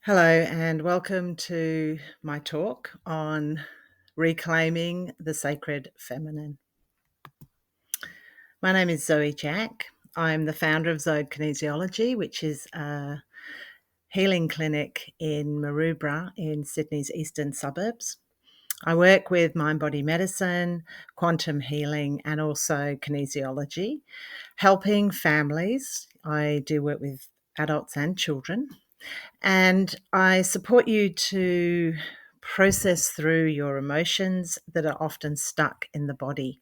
Hello, and welcome to my talk on reclaiming the sacred feminine. My name is Zoe Jack. I'm the founder of Zode Kinesiology, which is a healing clinic in Maroubra in Sydney's eastern suburbs. I work with mind body medicine, quantum healing, and also kinesiology, helping families. I do work with adults and children. And I support you to process through your emotions that are often stuck in the body,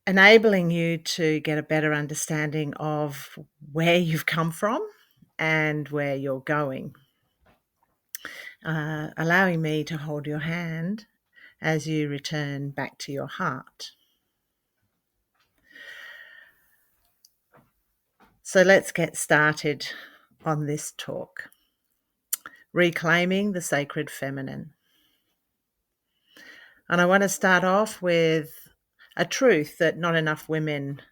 enabling you to get a better understanding of where you've come from and where you're going, allowing me to hold your hand as you return back to your heart. So let's get started on this talk. Reclaiming the sacred feminine. And I want to start off with a truth that not enough women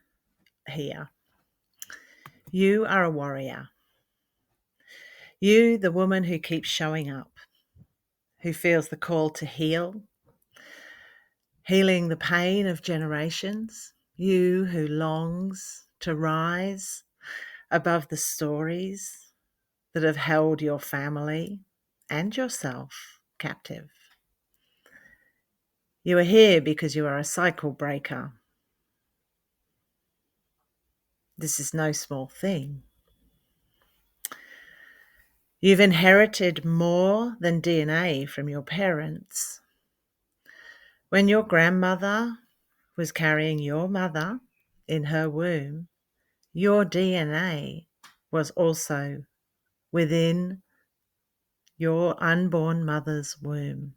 hear. You are a warrior. You, the woman who keeps showing up, who feels the call to heal, healing the pain of generations. You who longs to rise above the stories that have held your family and yourself captive. You are here because you are a cycle breaker. This is no small thing. You've inherited more than DNA from your parents. When your grandmother was carrying your mother in her womb, your DNA was also within your unborn mother's womb.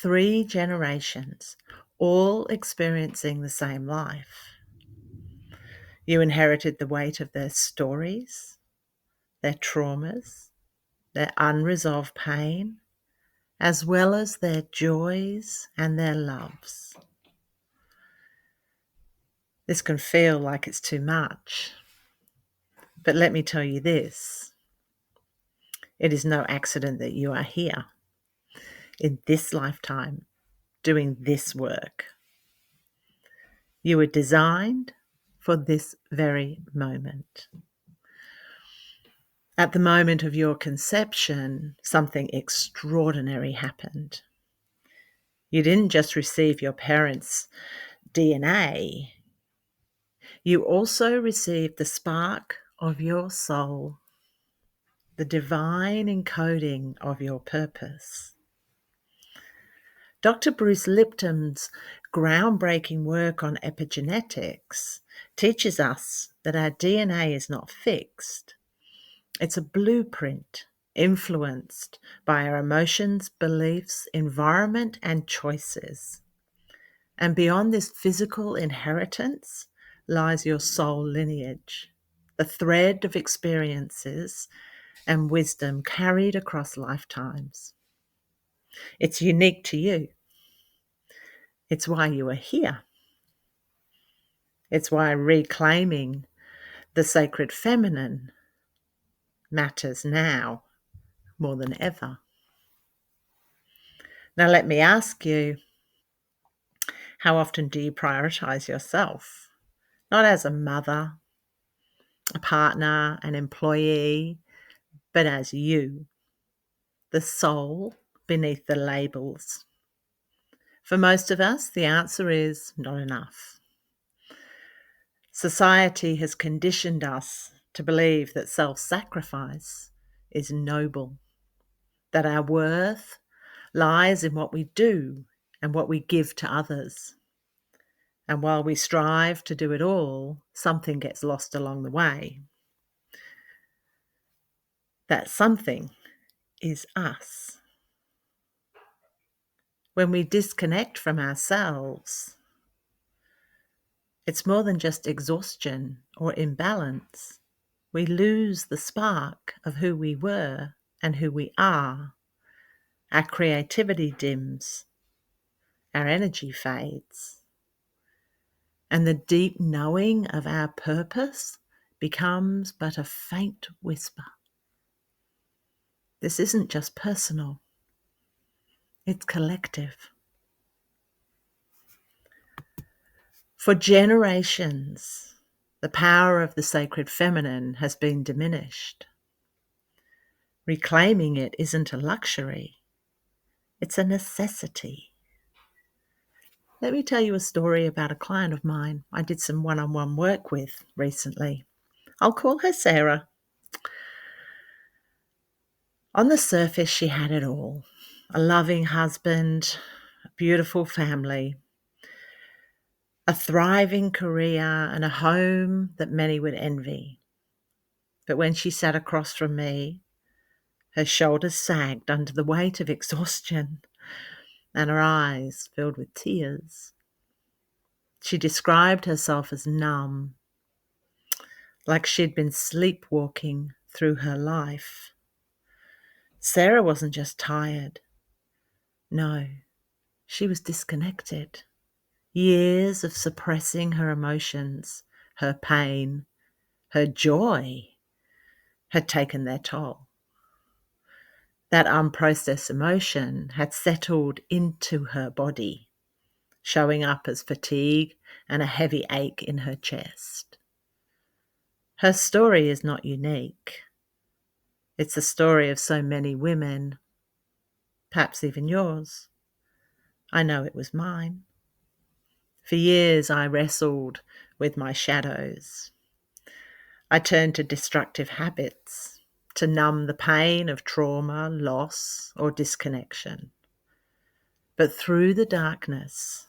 3 generations, all experiencing the same life. You inherited the weight of their stories, their traumas, their unresolved pain, as well as their joys and their loves. This can feel like it's too much, but let me tell you this. It is no accident that you are here in this lifetime doing this work. You were designed for this very moment. At the moment of your conception, something extraordinary happened. You didn't just receive your parents' DNA, you also received the spark of your soul, the divine encoding of your purpose. Dr. Bruce Lipton's groundbreaking work on epigenetics teaches us that our DNA is not fixed. It's a blueprint influenced by our emotions, beliefs, environment, and choices. And beyond this physical inheritance lies your soul lineage, the thread of experiences and wisdom carried across lifetimes. It's unique to you. It's why you are here. It's why reclaiming the sacred feminine matters now more than ever. Now, let me ask you, how often do you prioritize yourself? Not as a mother, a partner, an employee, but as you, the soul beneath the labels. For most of us, the answer is not enough. Society has conditioned us to believe that self-sacrifice is noble, that our worth lies in what we do and what we give to others. And while we strive to do it all, something gets lost along the way. That something is us. When we disconnect from ourselves, it's more than just exhaustion or imbalance. We lose the spark of who we were and who we are. Our creativity dims. Our energy fades. And the deep knowing of our purpose becomes but a faint whisper. This isn't just personal, it's collective. For generations, the power of the sacred feminine has been diminished. Reclaiming it isn't a luxury, it's a necessity. Let me tell you a story about a client of mine I did some one-on-one work with recently. I'll call her Sarah. On the surface, she had it all. A loving husband, a beautiful family, a thriving career, and a home that many would envy. But when she sat across from me, her shoulders sagged under the weight of exhaustion, and her eyes filled with tears. She described herself as numb, like she'd been sleepwalking through her life. Sarah wasn't just tired. No, she was disconnected. Years of suppressing her emotions, her pain, her joy had taken their toll. That unprocessed emotion had settled into her body, showing up as fatigue and a heavy ache in her chest. Her story is not unique. It's the story of so many women, perhaps even yours. I know it was mine. For years I wrestled with my shadows. I turned to destructive habits to numb the pain of trauma, loss, or disconnection. But through the darkness,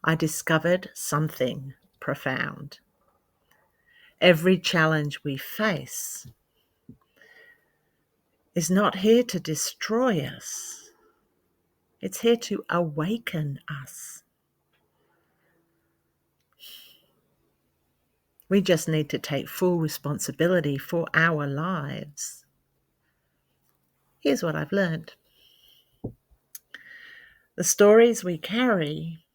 I discovered something profound. Every challenge we face is not here to destroy us. It's here to awaken us. We just need to take full responsibility for our lives. Here's what I've learned. The stories we carry,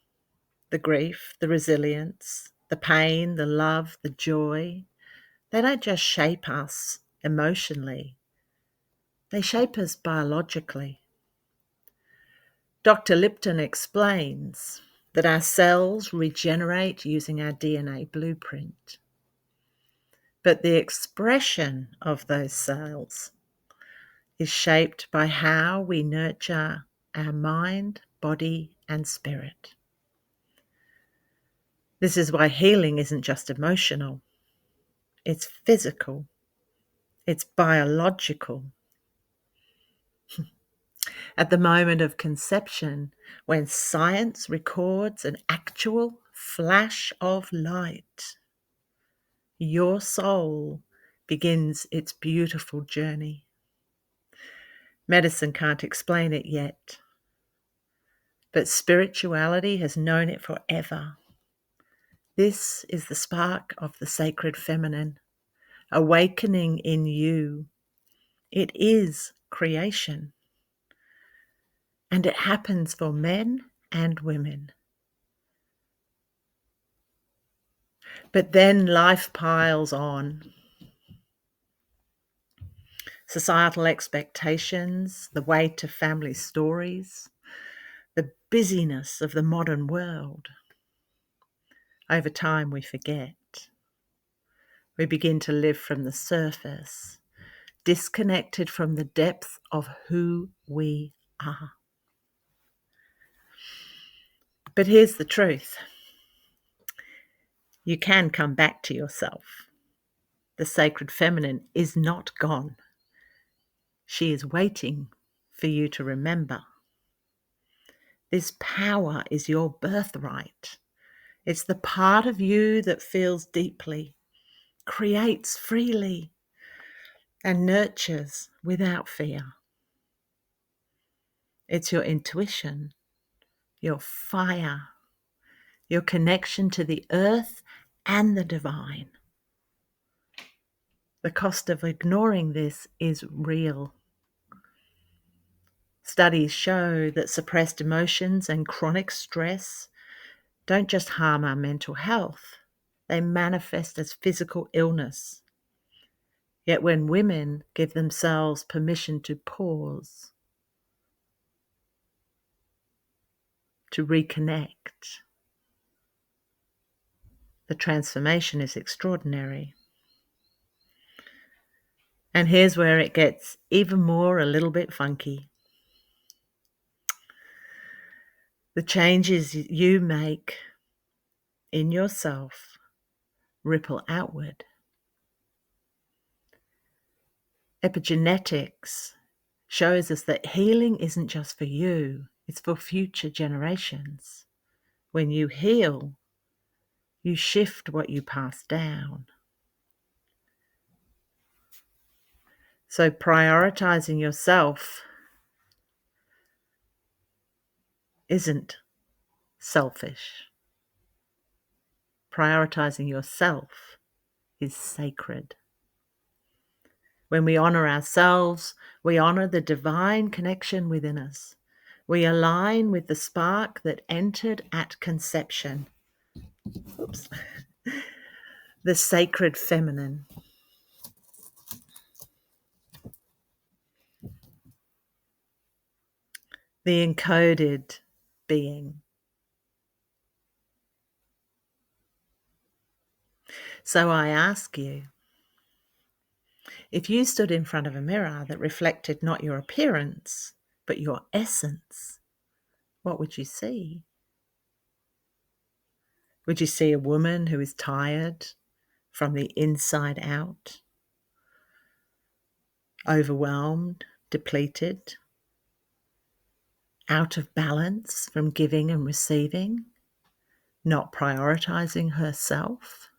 the grief, the resilience, the pain, the love, the joy, they don't just shape us emotionally. They shape us biologically. Dr. Lipton explains that our cells regenerate using our DNA blueprint. But the expression of those cells is shaped by how we nurture our mind, body, and spirit. This is why healing isn't just emotional. It's physical. It's biological. At the moment of conception, when science records an actual flash of light, your soul begins its beautiful journey. Medicine can't explain it yet, but spirituality has known it forever. This is the spark of the sacred feminine, awakening in you. It is creation, and it happens for men and women. But then life piles on. Societal expectations, the weight of family stories, the busyness of the modern world. Over time, we forget. We begin to live from the surface, disconnected from the depth of who we are. But here's the truth. You can come back to yourself. The sacred feminine is not gone. She is waiting for you to remember. This power is your birthright. It's the part of you that feels deeply, creates freely, and nurtures without fear. It's your intuition, your fire, your connection to the earth and the divine. The cost of ignoring this is real. Studies show that suppressed emotions and chronic stress don't just harm our mental health, they manifest as physical illness. Yet when women give themselves permission to pause, to reconnect, the transformation is extraordinary. And here's where it gets even more a little bit funky. The changes you make in yourself ripple outward. Epigenetics shows us that healing isn't just for you, it's for future generations. When you heal, you shift what you pass down. So prioritizing yourself isn't selfish. Prioritizing yourself is sacred. When we honor ourselves, we honor the divine connection within us. We align with the spark that entered at conception. Oops. The sacred feminine. The encoded being. So I ask you, if you stood in front of a mirror that reflected not your appearance, but your essence, what would you see? Would you see a woman who is tired from the inside out, overwhelmed, depleted, out of balance from giving and receiving, not prioritizing herself?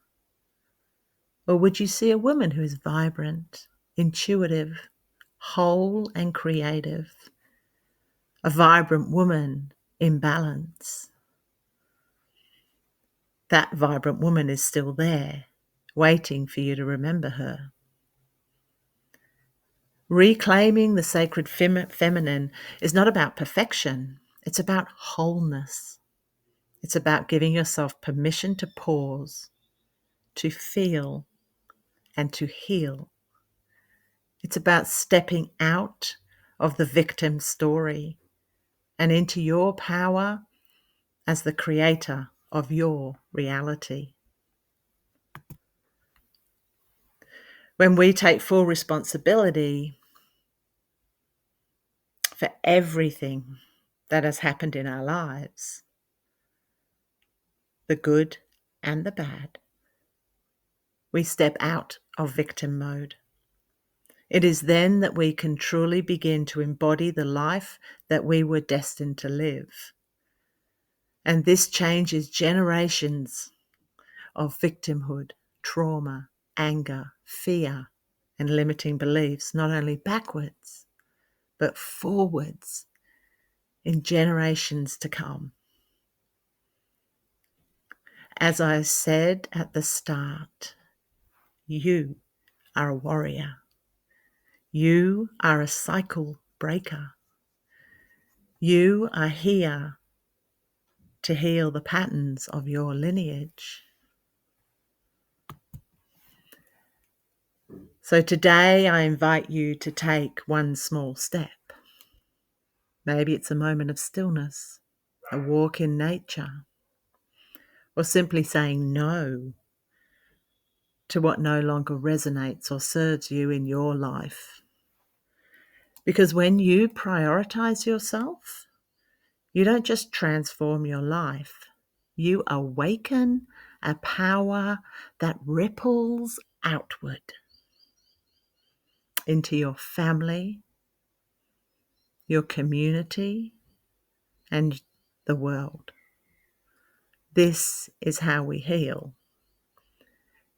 Or would you see a woman who is vibrant, intuitive, whole and creative, a vibrant woman in balance? That vibrant woman is still there, waiting for you to remember her. Reclaiming the sacred feminine is not about perfection. It's about wholeness. It's about giving yourself permission to pause, to feel, and to heal. It's about stepping out of the victim story and into your power as the creator of your reality. When we take full responsibility for everything that has happened in our lives, the good and the bad, we step out of victim mode. It is then that we can truly begin to embody the life that we were destined to live. And this changes generations of victimhood, trauma, anger, fear, and limiting beliefs, not only backwards, but forwards in generations to come. As I said at the start, you are a warrior. You are a cycle breaker. You are here to heal the patterns of your lineage. So today I invite you to take one small step. Maybe it's a moment of stillness, a walk in nature, or simply saying no to what no longer resonates or serves you in your life. Because when you prioritize yourself, you don't just transform your life, you awaken a power that ripples outward into your family, your community, and the world. This is how we heal.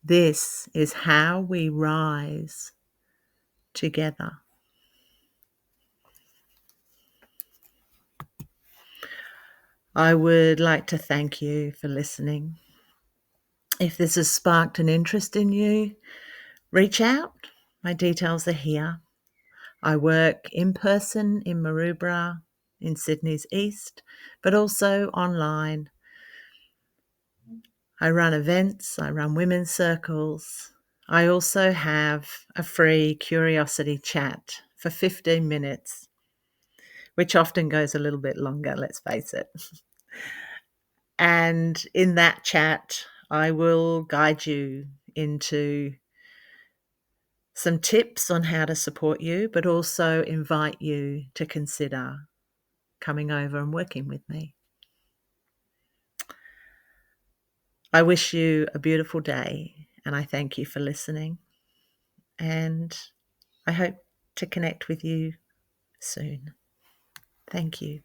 This is how we rise together. I would like to thank you for listening. If this has sparked an interest in you, reach out. My details are here. I work in person in Maroubra, in Sydney's east, but also online. I run events, I run women's circles. I also have a free curiosity chat for 15 minutes, which often goes a little bit longer, let's face it. And in that chat, I will guide you into some tips on how to support you, but also invite you to consider coming over and working with me. I wish you a beautiful day, and I thank you for listening. And I hope to connect with you soon. Thank you.